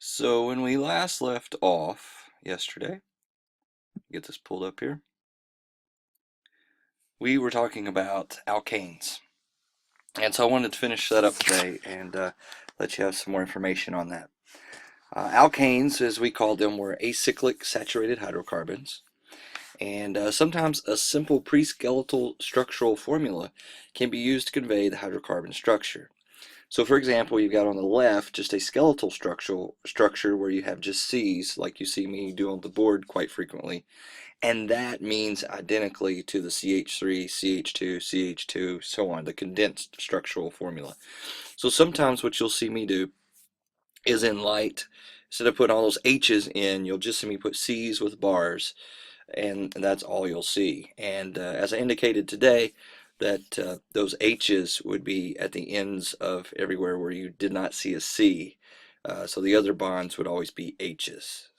So when we last left off yesterday, get this pulled up here, we were talking about alkanes. And so I wanted to finish that up today and let you have some more information on that. Alkanes, as we called them, were acyclic saturated hydrocarbons. And sometimes a simple pre-skeletal structural formula can be used to convey the hydrocarbon structure. So for example, you've got on the left just a skeletal structure where you have just C's, like you see me do on the board quite frequently. And that means identically to the CH3, CH2, CH2, so on, the condensed structural formula. So sometimes what you'll see me do is in light, instead of putting all those H's in, you'll just see me put C's with bars, and that's all you'll see. And as I indicated today, that those H's would be at the ends of everywhere where you did not see a C. So the other bonds would always be H's.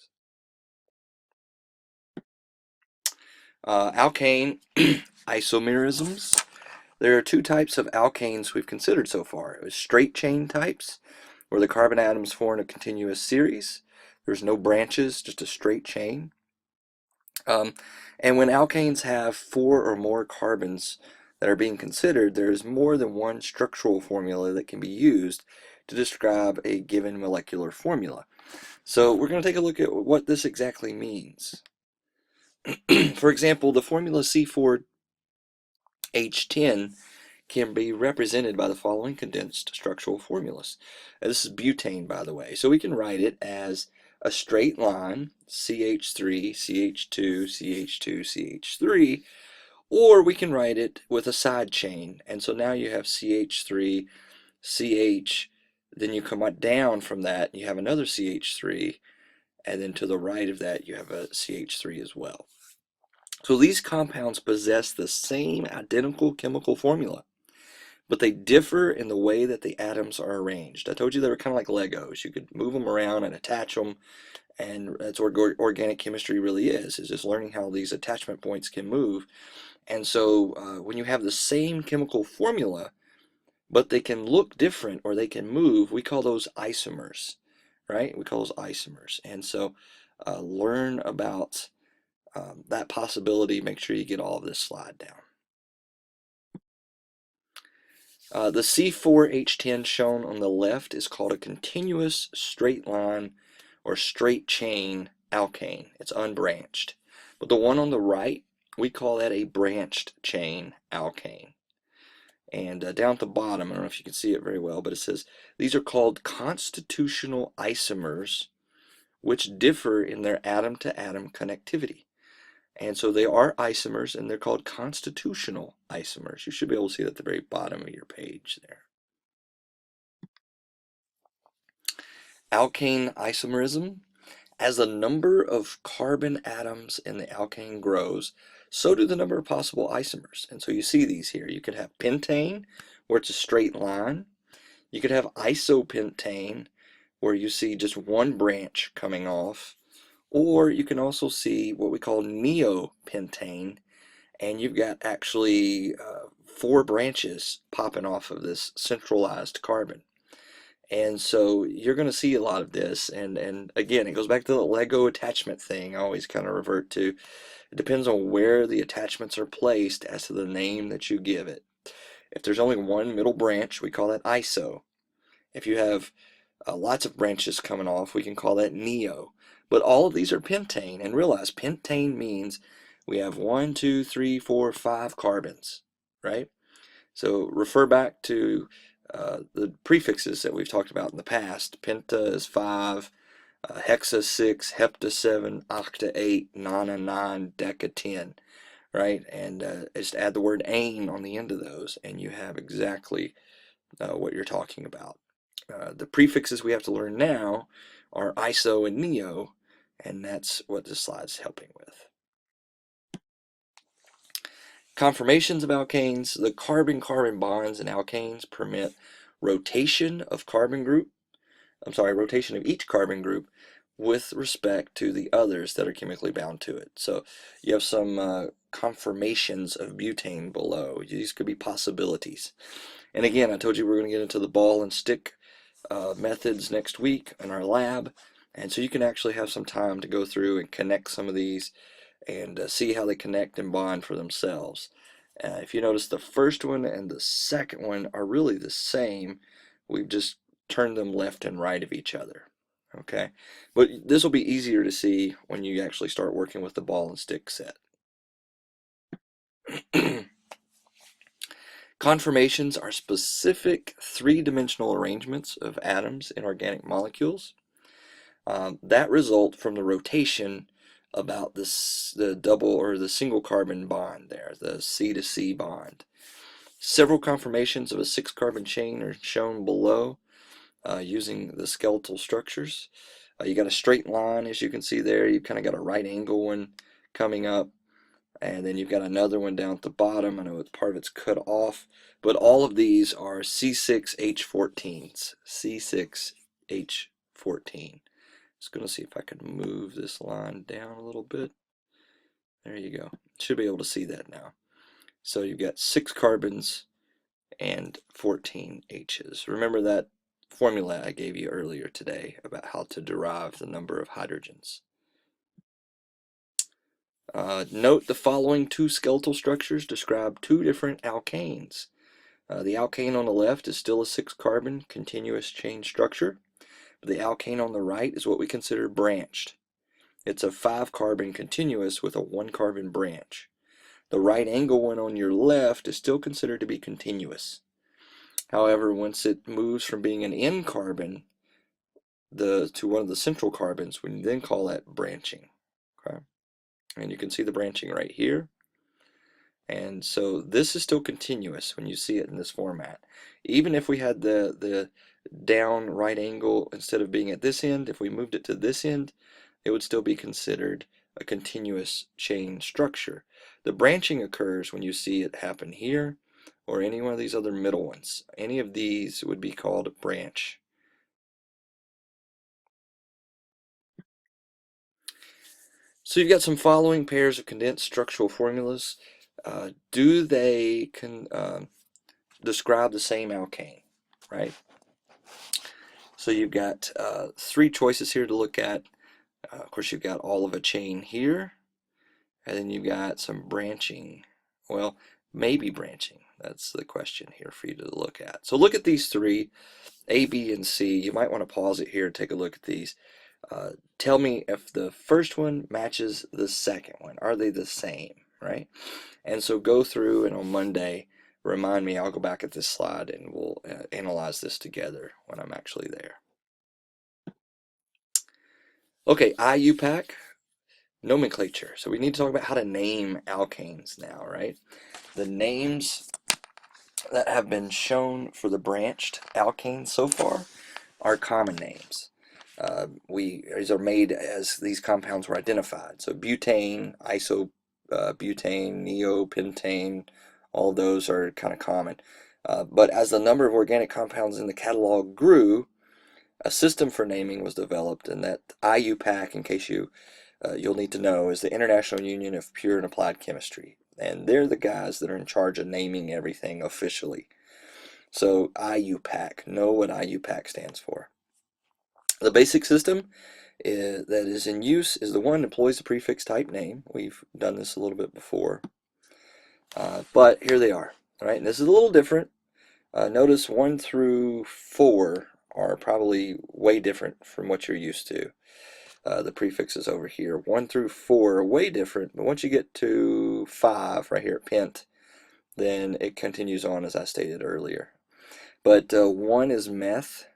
Alkane isomerisms. There are two types of alkanes we've considered so far. It was straight chain types, where the carbon atoms form a continuous series. There's no branches, just a straight chain. And when alkanes have four or more carbons that are being considered, there is more than one structural formula that can be used to describe a given molecular formula. So we're going to take a look at what this exactly means. For example, the formula C4H10 can be represented by the following condensed structural formulas. This is butane, by the way. So we can write it as a straight line, CH3, CH2, CH2, CH3, or we can write it with a side chain. And so now you have CH3, CH, then you come down from that, and you have another CH3, and then to the right of that you have a CH3 as well. So these compounds possess the same identical chemical formula, but they differ in the way that the atoms are arranged. I told you they were kind of like Legos. You could move them around and attach them, and that's what organic chemistry really is just learning how these attachment points can move. And so when you have the same chemical formula, but they can look different or they can move, we call those isomers, right? We call those isomers. And so learn about that possibility. Make sure you get all of this slide down. The C4H10 shown on the left is called a continuous straight line or straight chain alkane. It's unbranched. But the one on the right, we call that a branched chain alkane. And down at the bottom, I don't know if you can see it very well, but it says these are called constitutional isomers, which differ in their atom-to-atom connectivity. And so they are isomers, and they're called constitutional isomers. You should be able to see it at the very bottom of your page there. Alkane isomerism. As the number of carbon atoms in the alkane grows, so do the number of possible isomers. And so you see these here. You could have pentane, where it's a straight line. You could have isopentane, where you see just one branch coming off. Or you can also see what we call neopentane, and you've got actually four branches popping off of this centralized carbon. And so you're going to see a lot of this, and again, it goes back to the Lego attachment thing I always kind of revert to. It depends on where the attachments are placed as to the name that you give it. If there's only one middle branch, we call that iso. If you have lots of branches coming off, we can call that neo. But all of these are pentane, and realize pentane means we have 1, 2, 3, 4, 5 carbons, right? So refer back to the prefixes that we've talked about in the past. Penta is 5, hexa 6, hepta 7, octa 8, nona 9, deca 10, right? And just add the word ane on the end of those, and you have exactly what you're talking about. The prefixes we have to learn now are iso and neo, and that's what this slide's helping with. Conformations of alkanes. The carbon-carbon bonds in alkanes permit rotation of rotation of each carbon group with respect to the others that are chemically bound to it. So you have some conformations of butane below. These could be possibilities. And again, I told you we're going to get into the ball and stick methods next week in our lab. And so you can actually have some time to go through and connect some of these and see how they connect and bond for themselves. If you notice, the first one and the second one are really the same. We've just turned them left and right of each other. Okay, but this will be easier to see when you actually start working with the ball and stick set. Conformations are specific three-dimensional arrangements of atoms in organic molecules that result from the rotation about the double or the single carbon bond there, the C to C bond. Several conformations of a 6-carbon chain are shown below using the skeletal structures. You got a straight line, as you can see there. You've kind of got a right angle one coming up, and then you've got another one down at the bottom. I know part of it's cut off, but all of these are C6H14s. C6H14. Just going to see if I can move this line down a little bit. There you go. Should be able to see that now. So you've got 6 carbons and 14 H's. Remember that formula I gave you earlier today about how to derive the number of hydrogens. Note the following two skeletal structures describe two different alkanes. The alkane on the left is still a 6-carbon continuous chain structure. But the alkane on the right is what we consider branched. It's a 5-carbon continuous with a 1-carbon branch. The right angle one on your left is still considered to be continuous. However, once it moves from being an N carbon to one of the central carbons, we then call that branching. Okay? And you can see the branching right here. And so this is still continuous when you see it in this format. Even if we had the down right angle, instead of being at this end, if we moved it to this end, it would still be considered a continuous chain structure. The branching occurs when you see it happen here or any one of these other middle ones. Any of these would be called a branch. So you've got some following pairs of condensed structural formulas. Do they describe the same alkane, right? So you've got 3 choices here to look at. Of course, you've got all of a chain here, and then you've got some branching. Well, maybe branching. That's the question here for you to look at. So look at these 3, A, B, and C. You might want to pause it here and take a look at these. Tell me if the first one matches the second one. Are they the same, right? And so go through, and on Monday, remind me. I'll go back at this slide and we'll analyze this together when I'm actually there. Okay, IUPAC nomenclature. So we need to talk about how to name alkanes now, right? The names that have been shown for the branched alkanes so far are common names. These are made as these compounds were identified. So butane, isobutane, neopentane, all those are kind of common. But as the number of organic compounds in the catalog grew, a system for naming was developed, and that IUPAC, in case you'll need to know, is the International Union of Pure and Applied Chemistry. And they're the guys that are in charge of naming everything officially. So IUPAC, know what IUPAC stands for. The basic system that is in use is the one that employs the prefix type name. We've done this a little bit before. But here they are. All right, and this is a little different. Notice 1 through 4 are probably way different from what you're used to. The prefixes over here, 1 through 4 are way different, but once you get to 5 right here at pent, then it continues on as I stated earlier. But 1 is meth,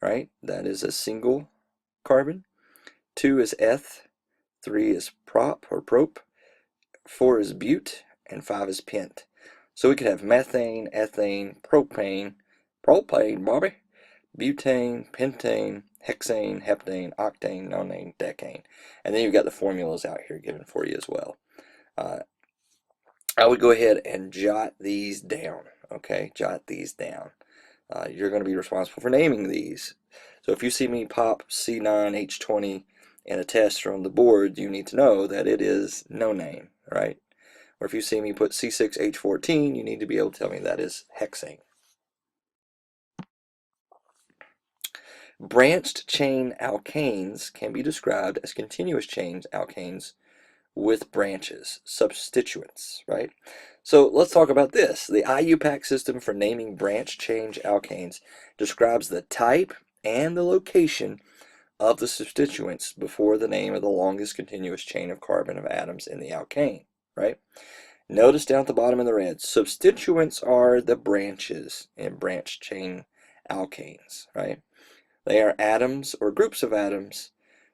right? That is a single carbon. 2 is eth. 3 is prop or prop. 4 is bute, and 5 is pent. So we could have methane, ethane, propane, Bobby, butane, pentane, hexane, heptane, octane, nonane, decane. And then you've got the formulas out here given for you as well. I would go ahead and jot these down, okay? Jot these down. You're going to be responsible for naming these. So if you see me pop C9H20 in a test on the board, you need to know that it is no name, right? Or if you see me put C6H14, you need to be able to tell me that is hexane. Branched chain alkanes can be described as continuous chain alkanes with branches, substituents, right? So let's talk about this. The IUPAC system for naming branch chain alkanes describes the type and the location of the substituents before the name of the longest continuous chain of carbon of atoms in the alkane, right? Notice down at the bottom in the red, substituents are the branches in branch chain alkanes, right? They are atoms or groups of atoms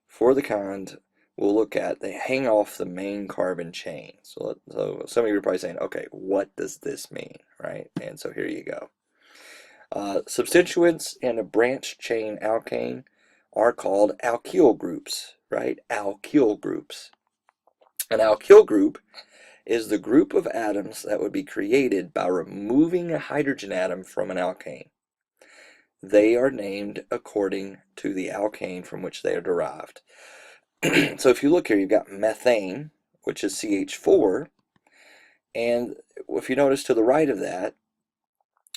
for the kind we'll look at. They hang off the main carbon chain. So some of you are probably saying, okay, what does this mean, right? And so here you go. Substituents in a branch chain alkane are called alkyl groups, right? Alkyl groups. An alkyl group is the group of atoms that would be created by removing a hydrogen atom from an alkane. They are named according to the alkane from which they are derived. So if you look here, you've got methane, which is CH4, and if you notice to the right of that,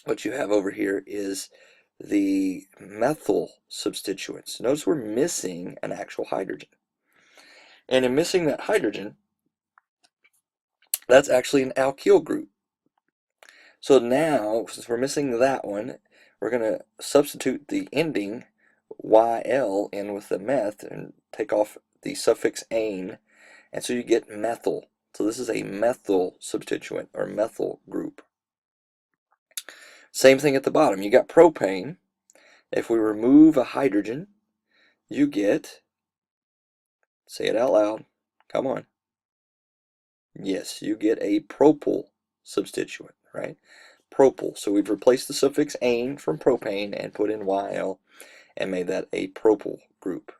what you have over here is the methyl substituents. Notice we're missing an actual hydrogen. And in missing that hydrogen, that's actually an alkyl group. So now, since we're missing that one, we're going to substitute the ending YL in with the meth and take off the suffix ane, and so you get methyl. So this is a methyl substituent or methyl group. Same thing at the bottom. You got propane. If we remove a hydrogen, you get, say it out loud, come on. Yes, you get a propyl substituent, right? Propyl. So we've replaced the suffix ane from propane and put in YL and made that a propyl group.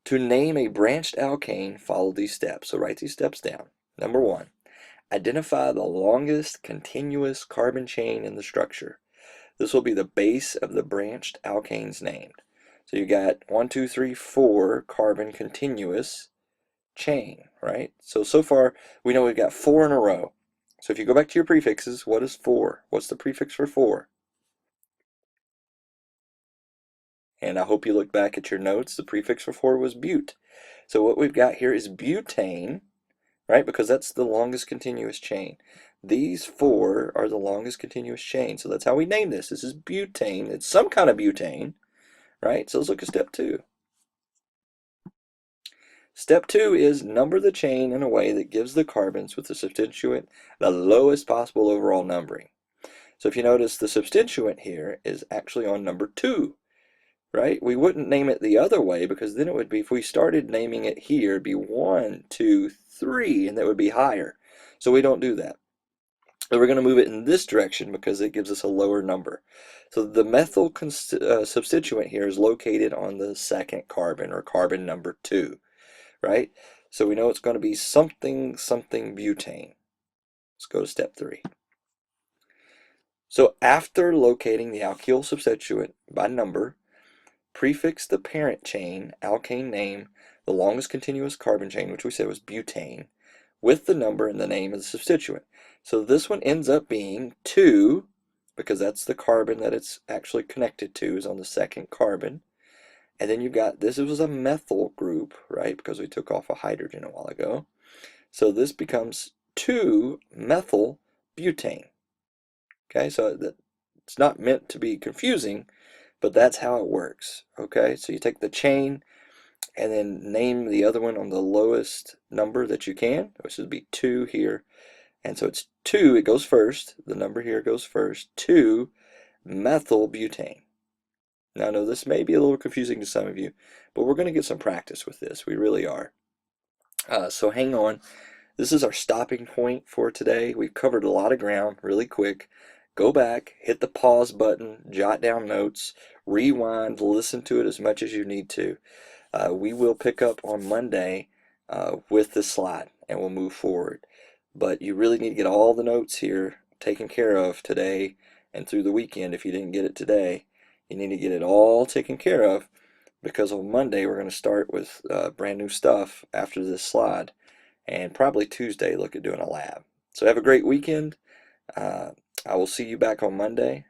To name a branched alkane, follow these steps. So write these steps down. Number 1, identify the longest continuous carbon chain in the structure. This will be the base of the branched alkanes named. So you got 1, 2, 3, 4 carbon continuous chain, right? So far we know we've got 4 in a row. So if you go back to your prefixes, what is 4? What's the prefix for 4? And I hope you look back at your notes. The prefix for 4 was bute. So what we've got here is butane, right? Because that's the longest continuous chain. These 4 are the longest continuous chain. So that's how we name this. This is butane. It's some kind of butane, right? So let's look at step 2. Step 2 is number the chain in a way that gives the carbons with the substituent the lowest possible overall numbering. So if you notice, the substituent here is actually on number 2. Right? We wouldn't name it the other way because then it would be, if we started naming it here, it'd be 1, 2, 3, and that would be higher. So we don't do that. So we're going to move it in this direction because it gives us a lower number. So the methyl substituent here is located on the second carbon, or carbon number 2, right? So we know it's going to be something, something butane. Let's go to step 3. So after locating the alkyl substituent by number, prefix the parent chain, alkane name, the longest continuous carbon chain, which we said was butane, with the number and the name of the substituent. So this one ends up being 2, because that's the carbon that it's actually connected to, is on the second carbon. And then you've got, this was a methyl group, right, because we took off a hydrogen a while ago. So this becomes 2-methyl butane. Okay, so it's not meant to be confusing, but that's how it works. Okay, so you take the chain and then name the other one on the lowest number that you can, which would be 2 here. And so it's 2, it goes first, the number here goes first, 2-methyl butane. Now I know this may be a little confusing to some of you, but we're going to get some practice with this. We really are. So hang on. This is our stopping point for today. We've covered a lot of ground really quick. Go back, hit the pause button, jot down notes, rewind, listen to it as much as you need to. We will pick up on Monday with this slide and we'll move forward. But you really need to get all the notes here taken care of today and through the weekend. If you didn't get it today, you need to get it all taken care of, because on Monday we're going to start with brand new stuff after this slide, and probably Tuesday look at doing a lab. So have a great weekend. I will see you back on Monday.